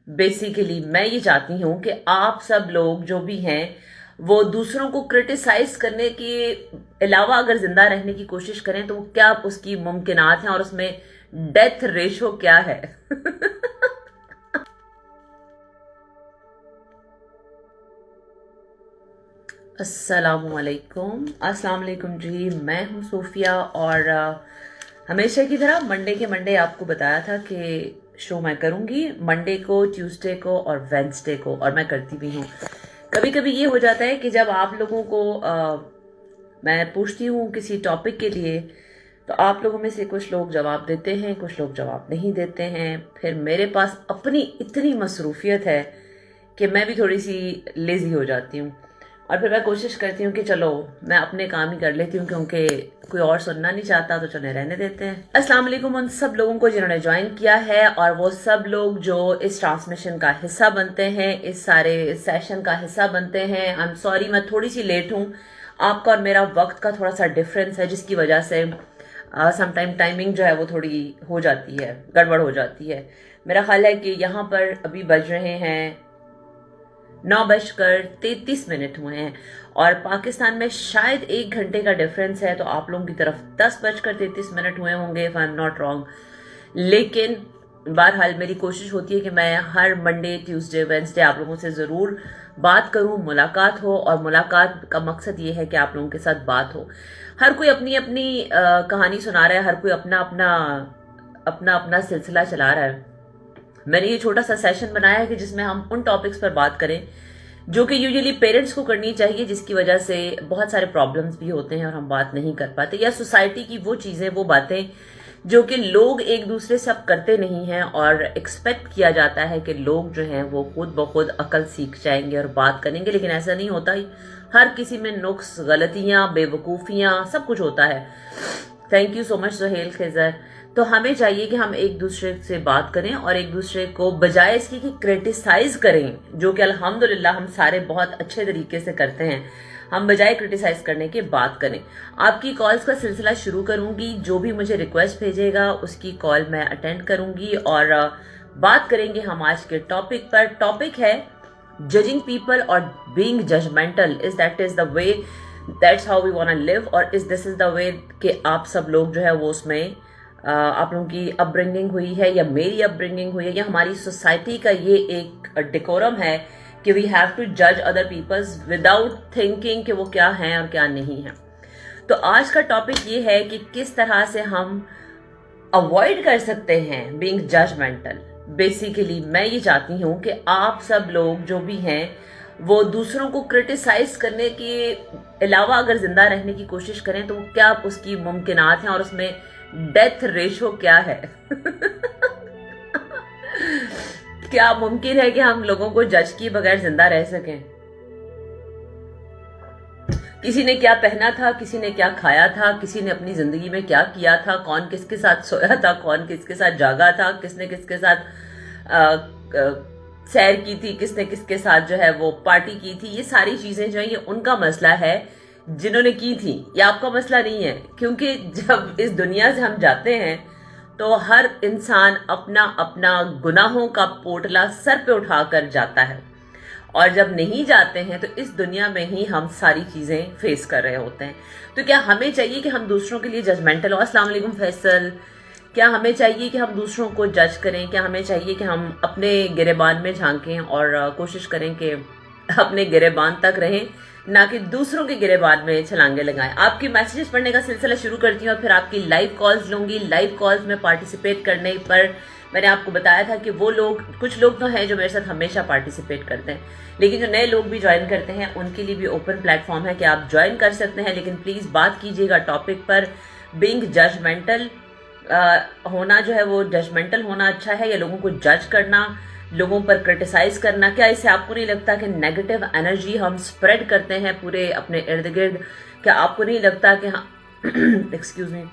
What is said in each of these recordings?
Basically मैं ये चाहती हूँ कि आप सब लोग जो भी हैं वो दूसरों को क्रिटिसाइज करने के अलावा अगर जिंदा रहने की कोशिश करें तो क्या उसकी मुमकिनात हैं और उसमें डेथ रेशो क्या है। अस्सलाम वालेकुम जी, मैं हूँ सूफिया और हमेशा की तरह मंडे के मंडे आपको बताया था कि शो मैं करूँगी मंडे को, ट्यूसडे को और वेंसडे को, और मैं करती भी हूँ। कभी कभी ये हो जाता है कि जब आप लोगों को मैं पूछती हूँ किसी टॉपिक के लिए तो आप लोगों में से कुछ लोग जवाब देते हैं, कुछ लोग जवाब नहीं देते हैं। फिर मेरे पास अपनी इतनी मसरूफियत है कि मैं भी थोड़ी सी लेजी हो जाती हूँ और फिर मैं कोशिश करती हूँ कि चलो मैं अपने काम ही कर लेती हूँ, क्योंकि कोई और सुनना नहीं चाहता तो चले रहने देते हैं। अस्सलाम वालेकुम उन सब लोगों को जिन्होंने ज्वाइन किया है और वो सब लोग जो इस ट्रांसमिशन का हिस्सा बनते हैं, इस सारे सेशन का हिस्सा बनते हैं। आई एम सॉरी, मैं थोड़ी सी लेट हूँ। आपका और मेरा वक्त का थोड़ा सा डिफरेंस है जिसकी वजह से समटाइम टाइमिंग जो है वो थोड़ी हो जाती है, गड़बड़ हो जाती है। मेरा ख्याल है कि यहाँ पर अभी बज रहे हैं 9:33 हुए हैं और पाकिस्तान में शायद 1 घंटे का डिफरेंस है, तो आप लोगों की तरफ 10:33 हुए होंगे if I am not wrong. लेकिन बहरहाल मेरी कोशिश होती है कि मैं हर मंडे, ट्यूसडे, वेंसडे आप लोगों से ज़रूर बात करूं, मुलाकात हो। और मुलाकात का मकसद ये है कि आप लोगों के साथ बात हो। हर कोई अपनी अपनी कहानी सुना रहा है, हर कोई अपना अपना अपना अपना सिलसिला चला रहा है। मैंने ये छोटा सा सेशन बनाया है कि जिसमें हम उन टॉपिक्स पर बात करें जो कि यूजुअली पेरेंट्स को करनी चाहिए, जिसकी वजह से बहुत सारे प्रॉब्लम्स भी होते हैं और हम बात नहीं कर पाते, या सोसाइटी की वो चीज़ें, वो बातें जो कि लोग एक दूसरे से अब करते नहीं हैं और एक्सपेक्ट किया जाता है कि लोग जो हैं वो खुद ब खुद अकल सीख जाएंगे और बात करेंगे, लेकिन ऐसा नहीं होता ही। हर किसी में नुक्स, गलतियां, बेवकूफ़ियां, सब कुछ होता है। Thank you so much Suhail Khizar. तो हमें चाहिए कि हम एक दूसरे से बात करें और एक दूसरे को बजाय इसकी कि क्रिटिसाइज करें, जो कि अल्हम्दुलिल्लाह हम सारे बहुत अच्छे तरीके से करते हैं, हम बजाय क्रिटिसाइज करने के बात करें। आपकी कॉल्स का सिलसिला शुरू करूंगी। जो भी मुझे रिक्वेस्ट भेजेगा उसकी कॉल मैं अटेंड करूंगी और बात करेंगे हम आज के टॉपिक पर। टॉपिक है जजिंग पीपल और being judgmental, is that is the way, that's how we want to live, और is this is the way कि आप सब लोग जो है वो उसमें आप लोगों की अपब्रिंगिंग हुई है या मेरी अपब्रिंगिंग हुई है या हमारी सोसाइटी का ये एक डेकोरम है कि वी हैव टू जज अदर पीपल्स विदाउट थिंकिंग कि वो क्या हैं और क्या नहीं है। तो आज का टॉपिक ये है कि किस तरह से हम अवॉइड कर सकते हैं बीइंग जजमेंटल। बेसिकली मैं ये चाहती हूँ कि आप सब लोग जो भी हैं वो दूसरों को क्रिटिसाइज करने के अलावा अगर जिंदा रहने की कोशिश करें तो क्या उसकी मुमकिनात हैं और उसमें डेथ रेशो क्या है। क्या मुमकिन है कि हम लोगों को जज किए बगैर जिंदा रह सकें? किसी ने क्या पहना था, किसी ने क्या खाया था, किसी ने अपनी जिंदगी में क्या किया था, कौन किसके साथ सोया था, कौन किसके साथ जागा था, किसने किसके साथ सैर की थी, किसने किसके साथ जो है वो पार्टी की थी, ये सारी चीजें जो है ये उनका मसला है जिन्होंने की थी, ये आपका मसला नहीं है। क्योंकि जब इस दुनिया से हम जाते हैं तो हर इंसान अपना अपना गुनाहों का पोटला सर पे उठाकर जाता है, और जब नहीं जाते हैं तो इस दुनिया में ही हम सारी चीजें फेस कर रहे होते हैं। तो क्या हमें चाहिए कि हम दूसरों के लिए जजमेंटल हो? अस्सलाम वालेकुम फैसल। क्या हमें चाहिए कि हम दूसरों को जज करें? क्या हमें चाहिए कि हम अपने गिरेबान में झांकें और कोशिश करें कि अपने गिरेबान तक रहें, ना कि दूसरों के गिरेबान में छलांगे लगाएं? आपकी मैसेजेस पढ़ने का सिलसिला शुरू करती हूँ और फिर आपकी लाइव कॉल्स लूंगी। लाइव कॉल्स में पार्टिसिपेट करने पर मैंने आपको बताया था कि वो लोग, कुछ लोग तो हैं जो मेरे साथ हमेशा पार्टिसिपेट करते हैं, लेकिन जो नए लोग भी ज्वाइन करते हैं उनके लिए भी ओपन प्लेटफॉर्म है कि आप ज्वाइन कर सकते हैं। लेकिन प्लीज़ बात कीजिएगा टॉपिक पर। बीइंग जजमेंटल होना जो है वो जजमेंटल होना अच्छा है या लोगों को जज करना, लोगों पर क्रिटिसाइज करना? क्या इससे आपको नहीं लगता कि नेगेटिव एनर्जी हम स्प्रेड करते हैं पूरे अपने इर्द गिर्द? क्या आपको नहीं लगता कि एक्सक्यूज मी,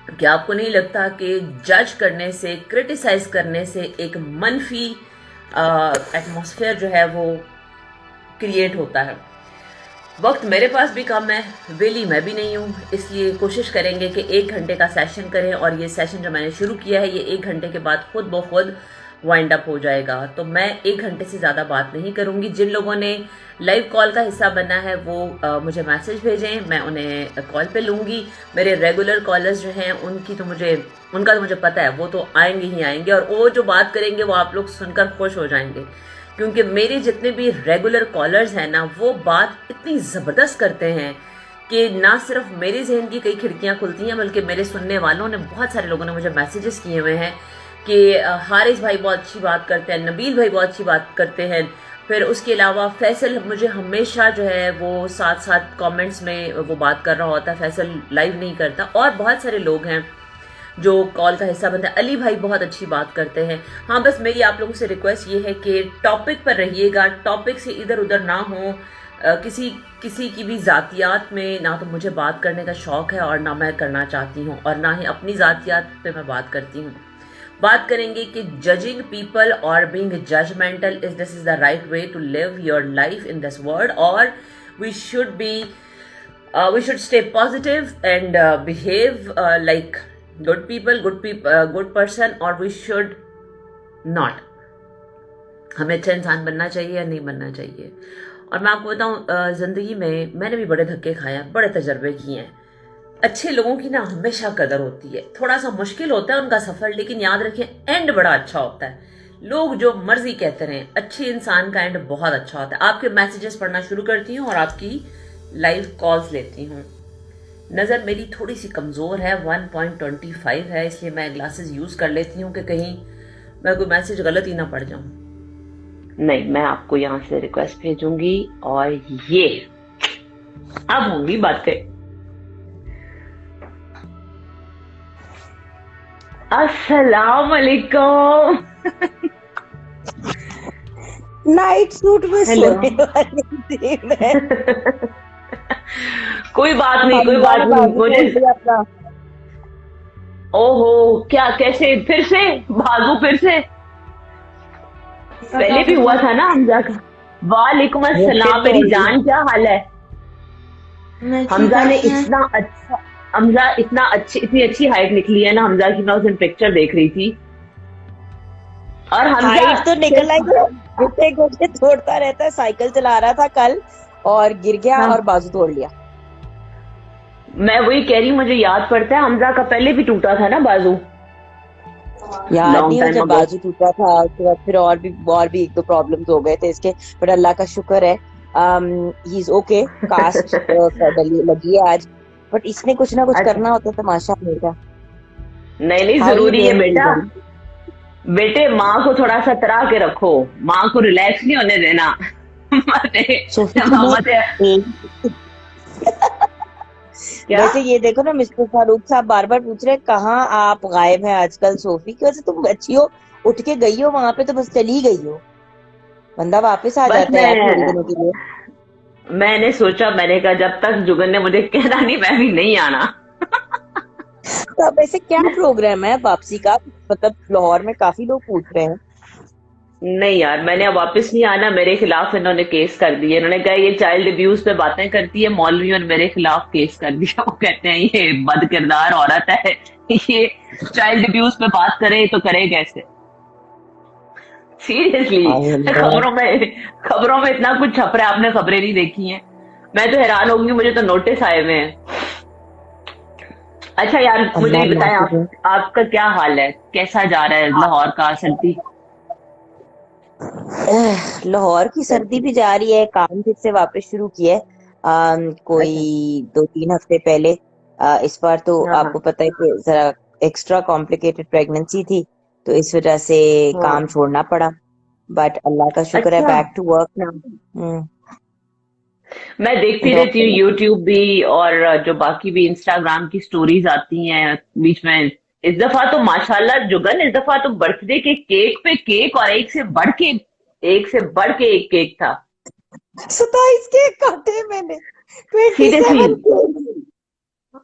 क्या आपको नहीं लगता कि जज करने से, क्रिटिसाइज करने से एक मनफी एटमॉस्फेयर जो है वो क्रिएट होता है? वक्त मेरे पास भी कम है, वेली मैं भी नहीं हूँ, इसलिए कोशिश करेंगे कि 1 घंटे का सेशन करें। और ये सेशन जो मैंने शुरू किया है ये 1 घंटे के बाद खुद ब खुद वाइंड अप हो जाएगा। तो मैं 1 घंटे से ज़्यादा बात नहीं करूँगी। जिन लोगों ने लाइव कॉल का हिस्सा बनना है वो मुझे मैसेज भेजें, मैं उन्हें कॉल पे लूँगी। मेरे रेगुलर कॉलर्स जो हैं उनका तो मुझे पता है, वो तो आएंगे ही आएंगे, और वो जो बात करेंगे वो आप लोग सुनकर खुश हो जाएंगे, क्योंकि मेरे जितने भी रेगुलर कॉलर्स हैं ना, वो बात इतनी ज़बरदस्त करते हैं कि ना सिर्फ मेरे जहन की कई खिड़कियां खुलती हैं, बल्कि मेरे सुनने वालों ने, बहुत सारे लोगों ने मुझे मैसेजेस किए हुए हैं कि हारिस भाई बहुत अच्छी बात करते हैं, नबील भाई बहुत अच्छी बात करते हैं। फिर उसके अलावा फैसल मुझे हमेशा जो है वो साथ साथ कमेंट्स में वो बात कर रहा होता है, फैसल लाइव नहीं करता। और बहुत सारे लोग हैं जो कॉल का हिस्सा बनते हैं। अली भाई बहुत अच्छी बात करते हैं। हाँ, बस मेरी आप लोगों से रिक्वेस्ट ये है कि टॉपिक पर रहिएगा, टॉपिक से इधर उधर ना हो। किसी की भी ज़ातियात में ना तो मुझे बात करने का शौक़ है और ना मैं करना चाहती हूँ, और ना ही अपनी ज़ातियात पे मैं बात करती हूँ। बात करेंगे कि जजिंग पीपल और being judgmental this is the right way to live your life in this world, और we should stay positive and behave like good people, good person, और वी शुड नॉट, हमें अच्छा इंसान बनना चाहिए या नहीं बनना चाहिए। और मैं आपको बताऊं, ज़िंदगी में मैंने भी बड़े धक्के खाए हैं, बड़े तजर्बे किए हैं। अच्छे लोगों की ना हमेशा कदर होती है। थोड़ा सा मुश्किल होता है उनका सफ़र, लेकिन याद रखें एंड बड़ा अच्छा होता है। लोग जो मर्जी कहते रहें, अच्छे इंसान का एंड बहुत अच्छा होता है। आपके मैसेजेस पढ़ना शुरू करती हूँ और आपकी लाइव कॉल्स लेती हूँ। नज़र मेरी थोड़ी सी कमज़ोर है, 1.25 है, इसलिए मैं ग्लासेस यूज़ कर लेती हूँ कि कहीं मैं कोई मैसेज गलत ही ना पढ़ जाऊँ। नहीं, मैं आपको यहाँ से रिक्वेस्ट भेजूंगी और ये अब होंगी बातें। अस्सलाम वालेकुम। नाइट सूट में सोने वाली थी मैं। कोई बात नहीं, कोई बात नहीं, मुझे अपना ओहो, क्या कैसे फिर से भागू? फिर से पहले भी हुआ था ना हमजा का। वालेकुम अस्सलाम मेरी जान, क्या हाल है? हमजा ने इतनी अच्छी हाइट निकली है ना हमजा की, मैं उस दिन पिक्चर देख रही थी। और हमजा हाइट तो निकल आई, घुटने घुटने तोड़ता रहता है। साइकिल चला रहा था कल और गिर गया और बाजू तोड़ लिया। मैं वही कह रही हूँ, मुझे याद पड़ता है हमजा का पहले भी टूटा था ना बाजू। याद नहीं हो जब बाजू टूटा था, उसके बाद फिर और भी एक दो प्रॉब्लम्स हो गए थे इसके, बट अल्लाह का शुक्र है ही इज ओके। कास्ट लगी है आज, बट इसने कुछ ना कुछ करना होता तमाशा हमेशा। नहीं जरूरी है बेटा। बेटे माँ को थोड़ा सा तरा के रखो, माँ को रिलैक्स नहीं होने देना। वैसे ये देखो ना, मिस्टर फारूक साहब बार बार पूछ रहे हैं कहाँ आप गायब हैं आजकल सोफी की। वैसे तुम अच्छी हो, उठ के गई हो वहां पे तो बस चली गई हो, बंदा वापस आ जाता है यार थोड़ी दिनों के लिए। मैंने सोचा, मैंने कहा जब तक जुगन ने मुझे कहना नहीं मैं भी नहीं आना। तो अब ऐसे क्या प्रोग्राम है वापसी का? मतलब लाहौर में काफी लोग पूछ रहे हैं। नहीं यार, मैंने अब वापस नहीं आना। मेरे खिलाफ इन्होंने केस कर दिए। इन्होंने कहा ये चाइल्ड अब्यूज पे बातें करती है मौलवी, और मेरे खिलाफ केस कर दिया। वो कहते हैं ये बद किरदार औरत है, ये चाइल्ड अब्यूज पे बात करे तो करे कैसे? सीरियसली, खबरों में इतना कुछ छप रहा है, आपने खबरें नहीं देखी हैं? मैं तो हैरान होंगी, मुझे तो नोटिस आए हुए हैं। अच्छा यार, मुझे बताएं आपका क्या हाल है, कैसा जा रहा है लाहौर का सर्दी? लाहौर की सर्दी भी जा रही है, काम फिर से वापस शुरू किया है कोई 2-3 हफ्ते पहले। इस बार तो आपको पता है कि जरा एक्स्ट्रा कॉम्प्लिकेटेड प्रेगनेंसी थी, तो इस वजह से काम छोड़ना पड़ा, बट अल्लाह का शुक्र है बैक टू वर्क नाउ। मैं देखती रहती हूँ यूट्यूब भी, और जो बाकी भी इंस्टाग्राम की स्टोरीज आती हैं बीच में। इस दफा तो माशाल्लाह जुगन, इस दफा तो बर्थडे के केक पे केक, और एक से बढ़ के एक केक था। 27 केक काटे मैंने, 27।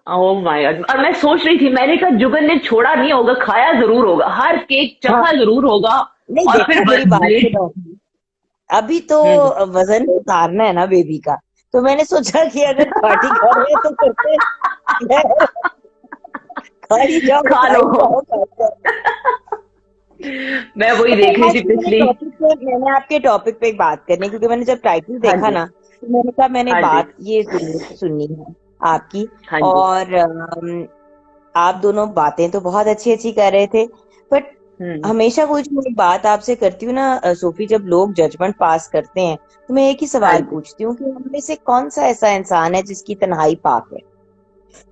Oh my God. और मैं सोच रही थी, मैंने कहा जुगन ने छोड़ा नहीं होगा, खाया जरूर होगा, हर केक चखा जरूर होगा। नहीं, और फिर मेरी बात, अभी तो वजन उतारना है ना बेबी का, तो मैंने सोचा कि अगर पार्टी कर रहे हैं तो करते हैं। खा लो। मैं वही देख रही थी पिछली। मैंने आपके टॉपिक पे एक बात करनी, क्योंकि मैंने जब टाइटल हाँ देखा जी, ना, तो मैंने कहा मैंने हाँ जी, बात ये सुननी है आपकी। हाँ जी। और आप दोनों बातें तो बहुत अच्छी अच्छी कर रहे थे, बट हम्म। हमेशा वो जो मैं बात आपसे करती हूँ ना सोफी, जब लोग जजमेंट पास करते हैं तो मैं एक ही हाँ सवाल जी। पूछती हूँ कि हम में से कौन सा ऐसा इंसान है जिसकी तन्हाई पाक है?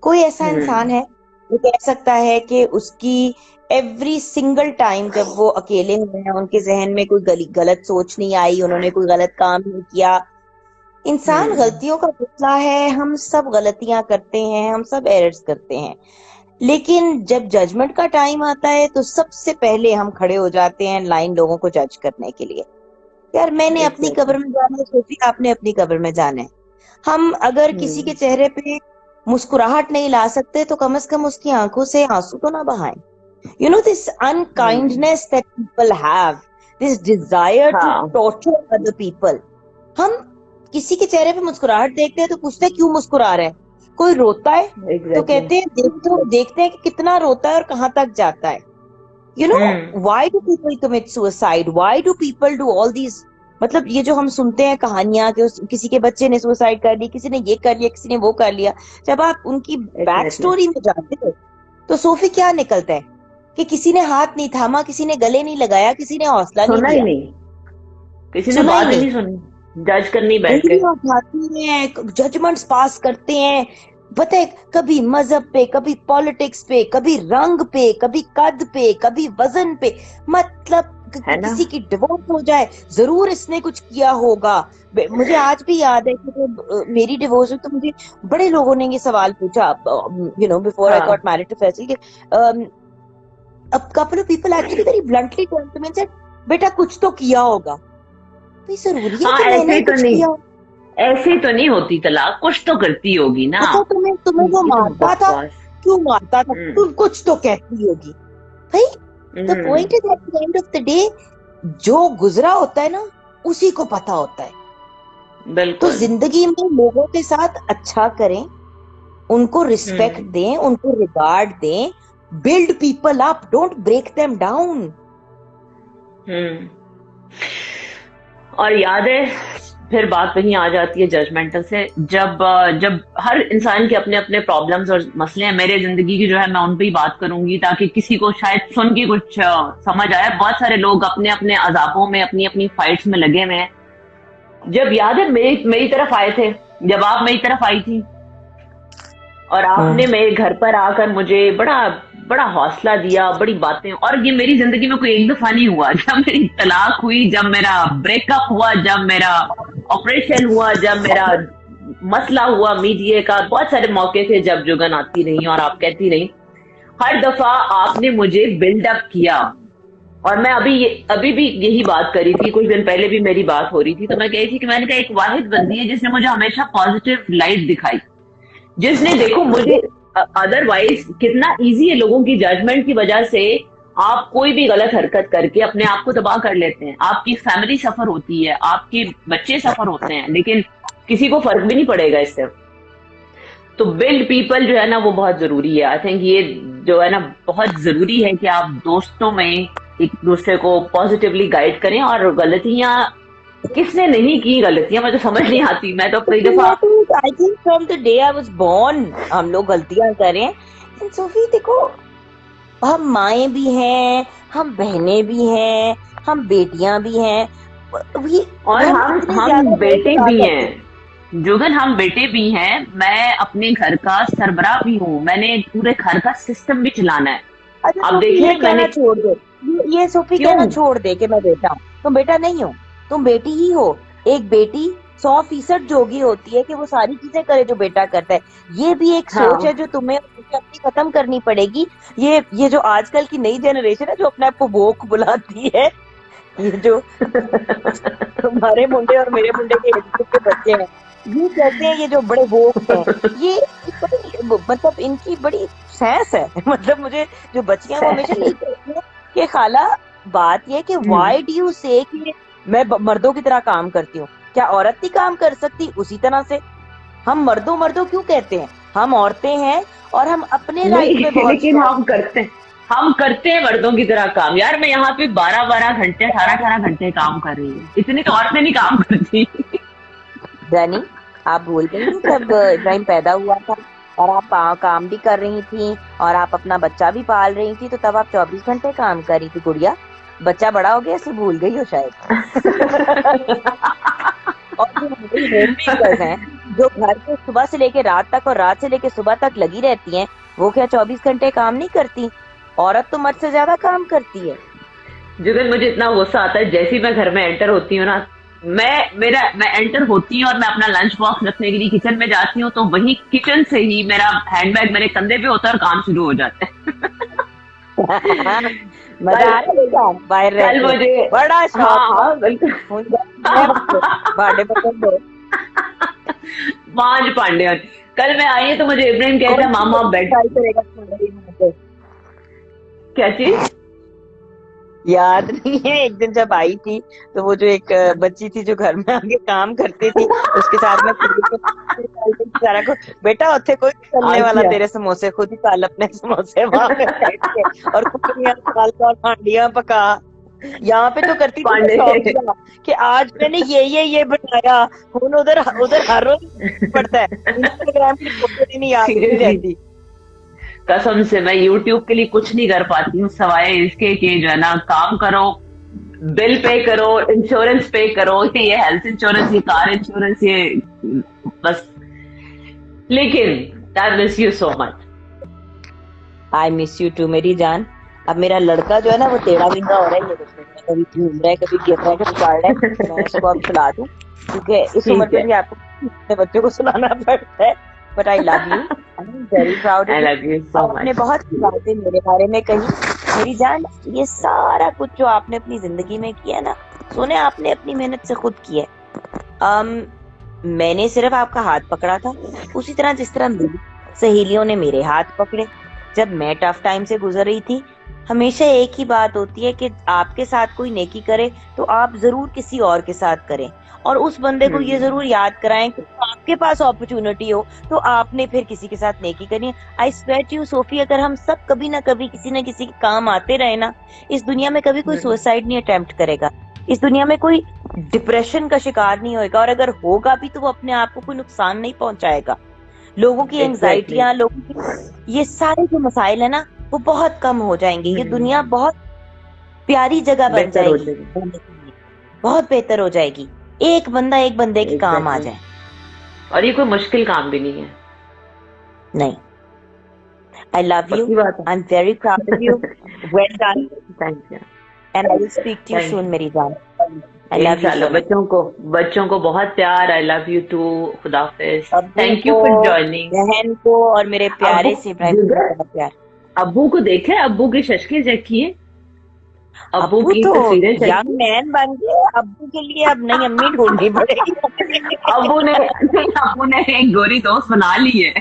कोई ऐसा इंसान हम्म। है जो कह सकता है कि उसकी एवरी सिंगल टाइम जब वो अकेले हुए हैं, उनके जहन में कोई गलत सोच नहीं आई, उन्होंने कोई गलत काम नहीं किया? इंसान हम्म। गलतियों का पुतला है, हम सब गलतियां करते हैं, हम सब एरर्स करते हैं। लेकिन जब जजमेंट का टाइम आता है तो सबसे पहले हम खड़े हो जाते हैं लाइन लोगों को जज करने के लिए। यार मैंने अपनी एग्जैक्टली। कब्र में जाना है, सोफी आपने अपनी कब्र में जाना है। हम अगर किसी के हम्म। चेहरे पे मुस्कुराहट नहीं ला सकते तो कम से कम उसकी आंखों से आंसू तो ना बहाएं। You know, this hmm. unkindness that people have, this desire to हाँ। torture other people. हम किसी के चेहरे पे मुस्कुराहट देखते हैं तो पूछते हैं क्यों मुस्कुरा रहे हैं। कोई रोता है तो एग्जैक्टली। कहते हैं देखते हैं कि कितना रोता है और कहां तक जाता है। You know, hmm. why do people commit suicide? Why do people do all these? मतलब ये जो हम सुनते हैं कहानियां कि किसी के बच्चे ने सुसाइड कर ली, किसी ने ये कर लिया, किसी ने वो कर लिया, जब आप उनकी बैक एग्जैक्टली। स्टोरी में जाते हो तो सोफी क्या निकलता है कि किसी ने हाथ नहीं थामा, किसी ने गले नहीं लगाया, किसी ने हौसला नहीं सुना ही दिया, नहीं, किसी ने सुना ही बात ही नहीं। नहीं सुनी, जज करनी बैठ के। उंगलियां उठाते हैं, जजमेंट्स पास करते हैं। पता है, कभी मजहब पे, कभी पॉलिटिक्स पे, कभी रंग पे, कभी कद पे, कभी वजन पे। मतलब है ना। किसी की डिवोर्स हो जाए, जरूर इसने कुछ किया होगा। मुझे आज भी याद है कि मेरी डिवोर्स हुई तो मुझे बड़े लोगों ने ये सवाल पूछा, बिफोर आई गॉट हाँ। मैरिड टू फैसल, कि a couple of people actually very bluntly turned to me and said, बेटा कुछ तो किया होगा। भाई जरूरी है हाँ, कि मैंने ऐसे ही ही तो कुछ नहीं, किया हो? ऐसे ही तो नहीं होती तलाक, कुछ तो करती होगी ना। अच्छा, तुम्हें तुम्हें वो ये तो मारता था, बकवास। क्यों मारता था? हम्म। तुम कुछ तो कहती होगी। भाई the hmm. Point is at the end of the day, जो गुजरा होता है ना उसी को पता होता है। तो बिल्कुल। जिंदगी में लोगों के साथ अच्छा करें, उनको रिस्पेक्ट हम्म। दें, उनको रिगार्ड दें, build people up, don't break them down. Hmm. और याद है, फिर बात वहीं आ जाती है जजमेंटल से, जब हर इंसान के अपने अपने प्रॉब्लम्स और मसले हैं। मेरे जिंदगी की जो है, मैं उन पे ही बात करूंगी ताकि किसी को शायद सुन के कुछ समझ आए। बहुत सारे लोग अपने अपने अजाबों में, अपनी अपनी फाइट्स में लगे हुए हैं। जब याद है मेरी मेरी तरफ आए थे, जब आप मेरी तरफ आई थी और आपने मेरे घर पर आकर मुझे बड़ा बड़ा हौसला दिया, बड़ी बातें। और ये मेरी जिंदगी में कोई एक दफा नहीं हुआ। जब मेरी तलाक हुई, जब मेरा ब्रेकअप हुआ, जब मेरा ऑपरेशन हुआ, जब मेरा मसला हुआ मीडिया का, बहुत सारे मौके थे जब जुगन आती रही और आप कहती रही। हर दफा आपने मुझे बिल्डअप किया। और मैं अभी भी यही बात करी थी, कुछ दिन पहले भी मेरी बात हो रही थी, तो मैं कही थी कि मैंने कहा एक वाहिद बंदी है जिसने मुझे हमेशा पॉजिटिव लाइट दिखाई, जिसने देखो मुझे, अदरवाइज कितना इजी है लोगों की जजमेंट की वजह से आप कोई भी गलत हरकत करके अपने आप को तबाह कर लेते हैं। आपकी फैमिली सफर होती है, आपके बच्चे सफर होते हैं, लेकिन किसी को फर्क भी नहीं पड़ेगा इससे। तो बिल्ड पीपल जो है ना, वो बहुत जरूरी है। आई थिंक ये जो है ना, बहुत जरूरी है कि आप दोस्तों में एक दूसरे को पॉजिटिवली गाइड करें। और गलतियां किसने नहीं की, गलतियां मुझे समझ नहीं आती। मैं तो कई दफा I think from the day I was born हम लोग गलतियां करें। एंड सोफी देखो, हम माएँ भी हैं, हम बहनें भी हैं, हम बेटियां भी हैं। और हम हम इतने हम ज्यादा नहीं बेटे बता भी सकते। हैं जुगन, हम बेटे भी हैं। मैं अपने घर का सरबराह भी हूँ, मैंने पूरे घर का सिस्टम भी चलाना है। अच्छा आप सोफी ये देखिए कहना मैंने छोड़ दे, ये सोफी क्यों। कहना छोड़ दे कि मैं बेटा हूँ। तुम बेटा नहीं हो, तुम बेटी ही हो। एक बेटी 100% जोगी होती है कि वो सारी चीजें करे जो बेटा करता है। ये भी एक सोच है हाँ। जो तुम्हें अपनी खत्म करनी पड़ेगी। ये जो आजकल की नई जनरेशन है जो अपने आप को वोक बुलाती है, ये जो तुम्हारे मुंडे और मेरे मुंडे के एज ग्रुप के बच्चे हैं, ये कहते हैं ये जो बड़े वोक हैं, ये मतलब इनकी बड़ी सेंस है। मतलब मुझे जो बच्चियां वो हमेशा यही कहती हैं कि खाला बात ये कि व्हाई डू यू से कि मैं मर्दों की तरह काम करती हूँ। क्या औरत नहीं काम कर सकती उसी तरह से? हम मर्दों क्यों कहते हैं? हम औरतें हैं और हम अपने राइट नहीं, पे बहुत लेकिन स्ट्रॉन्ग हम करते हैं, हम करते हैं मर्दों की तरह काम यार। मैं यहाँ पे 12-12 घंटे 18-18 घंटे काम कर रही हूँ, इतनी तो औरतें नहीं काम करती। जानी, आप भूल गई हैं जब इब्राहिम पैदा हुआ था और आप काम भी कर रही थी और आप अपना बच्चा भी पाल रही थी, तो तब आप 24 घंटे काम कर रही थी गुड़िया। बच्चा बड़ा हो गया इसलिए भूल गई हो शायद। और जो हमारी होम मेकर्स हैं, जो घर पे सुबह से लेके रात तक और रात से लेके सुबह तक लगी रहती हैं, वो क्या 24 घंटे काम नहीं करती? औरत तो मर्द से ज्यादा काम करती है। जुगल मुझे इतना गुस्सा आता है जैसे ही मैं घर में एंटर होती हूँ ना, मैं एंटर होती हूँ और मैं अपना लंच बॉक्स रखने के लिए किचन में जाती हूँ, तो वही किचन से ही मेरा हैंडबैग मेरे कंधे पे होता है और काम शुरू हो जाता है। मजा आ रहा है बाहर रह कल के, मुझे बड़ा शौक हाँ बिल्कुल भाड़े पसंद है। पांच पांडे। कल मैं आई तो मुझे इब्राहिम कहता है मामा बेड। क्या चीज याद नहीं है? एक दिन जब आई थी तो वो जो एक बच्ची थी जो घर में आके काम करती थी, उसके साथ में सारा को, बेटा उत्थे कोई चलने वाला तेरे समोसे, खुद ही तल अपने समोसे वहां पे बैठ के और कुकड़ियां तल और हांडियां पका। यहाँ पे तो करती थी कि आज मैंने ये बनाया, हूं उधर उधर हर रोज पड़ता है इंस्टाग्राम की फोटो नहीं याद नहीं रहती। कसम से मैं YouTube के लिए कुछ नहीं कर पाती हूँ सवाए इसके कि जो है ना काम करो, बिल पे करो, इंश्योरेंस पे करो, ये हेल्थ इंश्योरेंस, ये कार इंश्योरेंस, ये बस। लेकिन I miss you so much. I miss you too मेरी जान। अब मेरा लड़का जो है ना वो टेढ़ा बिंगा हो रहा है, ये कभी घूम रहा है, कभी गिर रहा है, कभी चढ़ रहा है। मैं उसको अब सुला दूं क्योंकि इस उम्र में भी आपको अपने बच्चों को सुलाना पड़ता है। But I love you, I am very proud. I love you so much. आपने बहुत सी बातें मेरे बारे में कही मेरी जान। ये सारा कुछ जो आपने अपनी जिंदगी में किया ना, सोने आपने अपनी मेहनत से खुद किया है। मैंने सिर्फ आपका हाथ पकड़ा था, उसी तरह जिस तरह मेरी सहेलियों ने मेरे हाथ पकड़े जब मैं टफ टाइम से गुजर रही थी। हमेशा एक ही बात होती है कि आपके साथ कोई नेकी करे तो आप जरूर किसी और के साथ करें, और उस बंदे को ये जरूर याद कराएं कि आपके पास अपॉर्चुनिटी हो तो आपने फिर किसी के साथ नेकी करनी है। I swear to you Sophie, अगर हम सब कभी ना कभी किसी न किसी के काम आते रहे ना, इस दुनिया में कभी कोई सुसाइड नहीं अटेम्प्ट करेगा, इस दुनिया में कोई डिप्रेशन का शिकार नहीं होएगा, और अगर होगा भी तो वो अपने आप को कोई नुकसान नहीं पहुंचाएगा। लोगों की एंजाइटियां, लोगों की ये सारे जो मसाइल है ना, वो बहुत कम हो जाएंगे। ये दुनिया बहुत प्यारी जगह बन जाएगी, बहुत बेहतर हो जाएगी। एक बंदा एक बंदे के काम आ जाए, और ये कोई मुश्किल काम भी नहीं है। नहीं। I love you, I am very proud of you, well done, thank you, and I will speak to you soon मेरी जान। I love you. बच्चों को बहुत प्यार। I love you too. खुदा हाफिज। Thank you for joining. बहन को और मेरे प्यारे से इब्राहिम को बहुत प्यार। अब्बू को देखे, अब्बू की शशकें देखिए, अब्बू की तो यंग मैन बन गए। अब्बू के लिए अब नई अम्मी ढूंढनी पड़ेगी। अब्बू ने एक गोरी दोस्त बना ली है।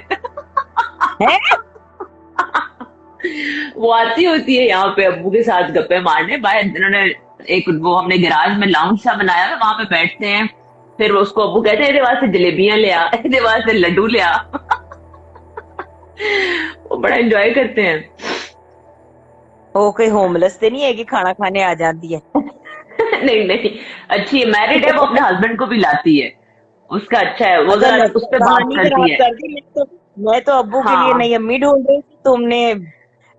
वो आती होती है यहाँ पे अब्बू के साथ गप्पे मारने। बाहर इन्होंने एक वो हमने गैराज में लाउंज सा बनाया है, वहां पे बैठते हैं। फिर उसको अब्बू कहते हैं, वास्ते जलेबियां ले आ, वास्ते लड्डू ले आ। वो बड़ा एंजॉय करते हैं। वो कोई होमलेस तो नहीं है कि खाना खाने आ जाती है? नहीं अच्छी है, मैरिड है, वो अपने हस्बैंड को भी लाती है, उसका अच्छा है, वो जरा उस पर बात करती है। मैं तो अब्बू के लिए नई अम्मी ढूंढ रही थी, तुमने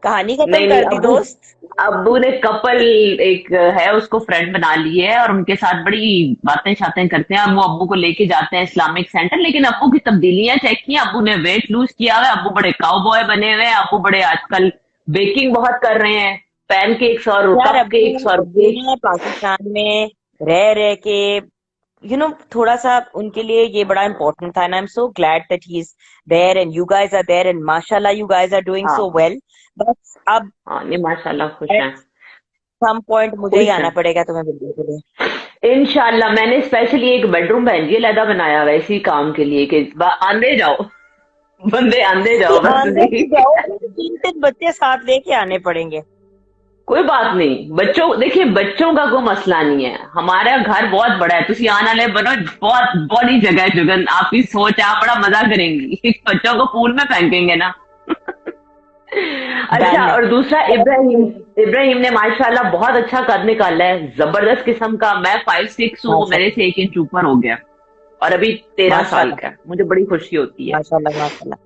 कहानी खत्म कर दी दोस्त। अब्बू ने कपल एक है उसको फ्रेंड बना ली है और उनके साथ बड़ी बातें शातें करते हैं। वो अब्बू को लेके जाते हैं इस्लामिक सेंटर, लेकिन अब्बू की तब्दीलियां चेक की, अब्बू ने वेट लूज किया हुआ है, अब्बू बड़े काउबॉय बने हुए हैं, अब्बू बड़े आजकल बेकिंग बहुत कर रहे हैं, पैनकेक्स और कपकेक्स और पाकिस्तान में रह के थोड़ा सा उनके लिए ये बड़ा इम्पोर्टेंट था, and I am so glad that he is there and you guys are there and माशाल्लाह you guys are doing so well. बस अब माशाल्लाह खुश हैं। सम पॉइंट मुझे ही आना पड़ेगा तुम्हें मिलने के लिए इंशाल्लाह। मैंने स्पेशली एक बेडरूम बहन जी अलहदा बनाया हुआ इसी काम के लिए कि आंदे जाओ बंदे, आंदे जाओ, 3 बच्चे साथ लेके आने पड़ेंगे। कोई बात नहीं, बच्चों देखिए, बच्चों का कोई मसला नहीं है, हमारा घर बहुत बड़ा है, तुसी आने वाले बनो, बहुत बड़ी जगह है जुगन, आपकी सोच है, आप बड़ा मजा करेंगी। बच्चों को पूल में फेंकेंगे ना। अच्छा, और दूसरा इब्राहिम, इब्राहिम ने माशाल्लाह बहुत अच्छा कद निकाला है, जबरदस्त किस्म का। मैं 5'6" हूँ, वो मेरे माशाल्लाह से 1 इंच ऊपर हो गया और अभी 13 साल माशाल्लाह का है। मुझे बड़ी खुशी होती है। माशाल्लाह माशाल्लाह।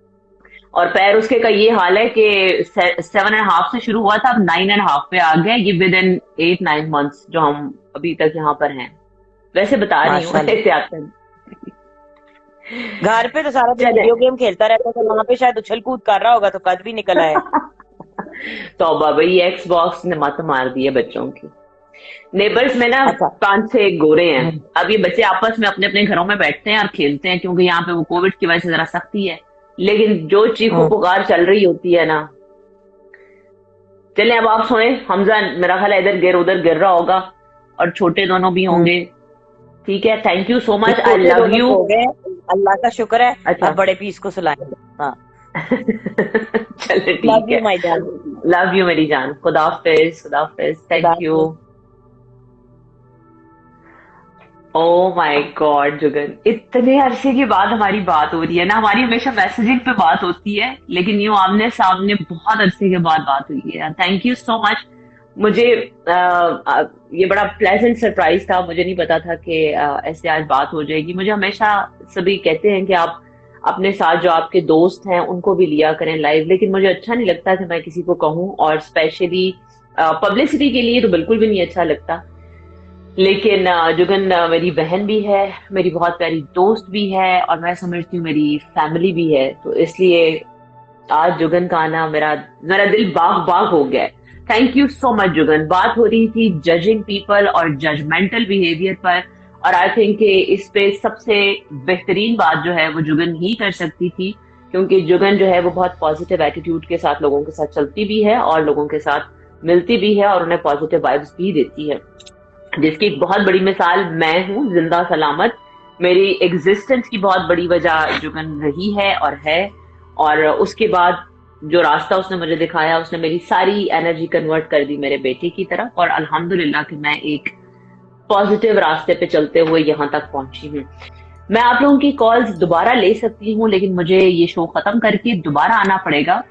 और पैर उसके का ये हाल है कि 7.5 से शुरू हुआ था, अब 9.5 पे आ गया ये विद इन 8-9 मंथ्स जो हम अभी तक यहाँ पर हैं। वैसे बता रही हूँ माशाल्लाह एहतियातन। घर पे तो सारा दिन चले। वीडियो गेम खेलता रहता था, वहां पे शायद उछल कूद कर रहा होगा तो कद भी निकल आया। तौबा भाई, एक्स बॉक्स ने मत मार दी है बच्चों की। नेबर्स में ना अच्छा। 5-6 गोरे हैं। हम्म अब ये बच्चे आपस में अपने अपने घरों में बैठते हैं और खेलते हैं, क्योंकि यहाँ पे वो कोविड की वजह से जरा सख्ती है। लेकिन जो चीखो हम्म पुकार चल रही होती है ना। चले अब आप सोए, हमजा मेरा ख्याल है इधर गिर उधर गिर रहा होगा, और छोटे दोनों भी हम्म। होंगे। ठीक है, थैंक यू सो मच, आई छोटे लव दोनों यू। सो गए, अल्लाह का शुक्र है। अच्छा। अब बड़े पीस को सुलाएंगे। हाँ। चलो लव ठीक यू है। माय जान। लव यू मेरी जान, खुदा हाफिज, खुदा हाफिज, खुदा थैंक यू। हाफिज़। ओ माय गॉड जुगन, इतने अरसे के बाद हमारी बात हो रही है ना। हमारी हमेशा मैसेजिंग पे बात होती है, लेकिन यूं आमने सामने बहुत अरसे के बाद बात हुई है। Thank you so much. मुझे ये बड़ा प्लेजेंट सरप्राइज था। मुझे नहीं पता था कि ऐसे आज बात हो जाएगी। मुझे हमेशा सभी कहते हैं कि आप अपने साथ जो आपके दोस्त हैं उनको भी लिया करें लाइव, लेकिन मुझे अच्छा नहीं लगता कि मैं किसी को कहूँ, और स्पेशली पब्लिसिटी के लिए तो बिल्कुल भी नहीं अच्छा लगता। लेकिन जुगन मेरी बहन भी है, मेरी बहुत प्यारी दोस्त भी है, और मैं समझती हूँ मेरी फैमिली भी है, तो इसलिए आज जुगन का आना मेरा मेरा दिल बाग बाग हो गया है। Thank you so much Jugan. बात हो रही थी जजिंग पीपल और जजमेंटल बिहेवियर पर, और आई थिंक कि इस पे सबसे बेहतरीन बात जो है वो जुगन ही कर सकती थी, क्योंकि जुगन जो है वो बहुत पॉजिटिव एटीट्यूड के साथ लोगों के साथ चलती भी है और लोगों के साथ मिलती भी है और उन्हें पॉजिटिव वाइब्स भी देती है, जिसकी एक बहुत बड़ी मिसाल मैं हूँ, जिंदा सलामत। मेरी एग्जिस्टेंस की बहुत बड़ी वजह जुगन रही है और है। और उसके बाद जो रास्ता उसने मुझे दिखाया, उसने मेरी सारी एनर्जी कन्वर्ट कर दी मेरे बेटे की तरफ, और अल्हम्दुलिल्लाह कि मैं एक पॉजिटिव रास्ते पे चलते हुए यहाँ तक पहुंची हूँ। मैं आप लोगों की कॉल्स दोबारा ले सकती हूँ, लेकिन मुझे ये शो खत्म करके दोबारा आना पड़ेगा।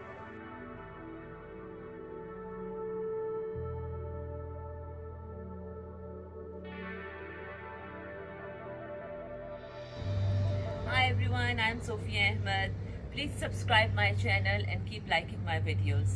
Hi everyone, I'm Sophia Ahmed. Please subscribe my channel and keep liking my videos.